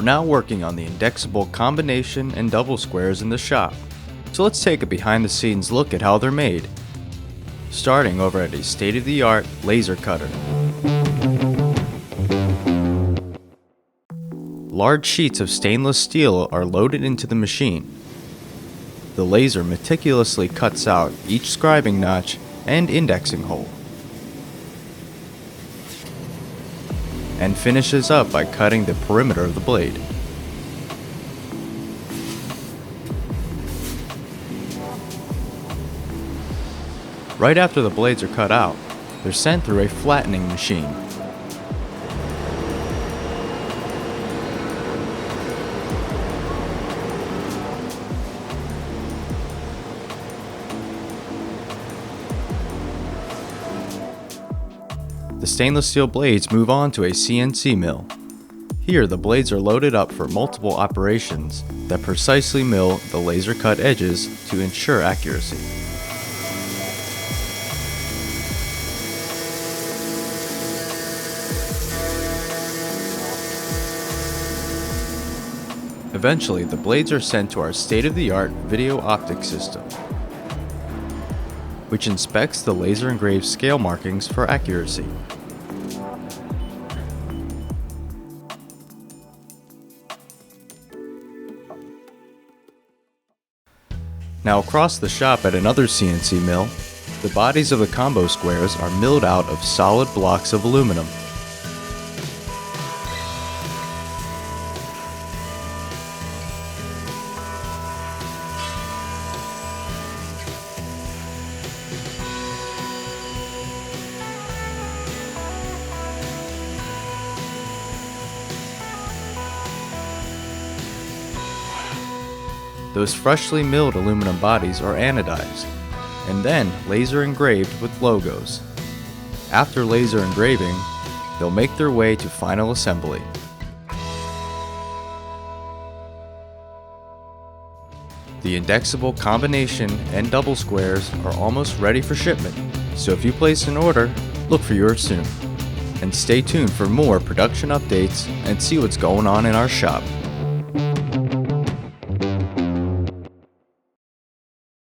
now working on the Indexable combination and double squares in the shop, so let's take a behind the scenes look at how they're made. Starting over at a state-of-the-art laser cutter. Large sheets of stainless steel are loaded into the machine. The laser meticulously cuts out each scribing notch and indexing hole, and finishes up by cutting the perimeter of the blade. Right after the blades are cut out, they're sent through a flattening machine. The stainless steel blades move on to a CNC mill. Here, the blades are loaded up for multiple operations that precisely mill the laser cut edges to ensure accuracy. Eventually, the blades are sent to our state-of-the-art video optic system, which inspects the laser engraved scale markings for accuracy. Now across the shop at another CNC mill, the bodies of the combo squares are milled out of solid blocks of aluminum. Those freshly milled aluminum bodies are anodized, and then laser engraved with logos. After laser engraving, they'll make their way to final assembly. The Indexable combination and double squares are almost ready for shipment, so if you place an order, look for yours soon. And stay tuned for more production updates and see what's going on in our shop.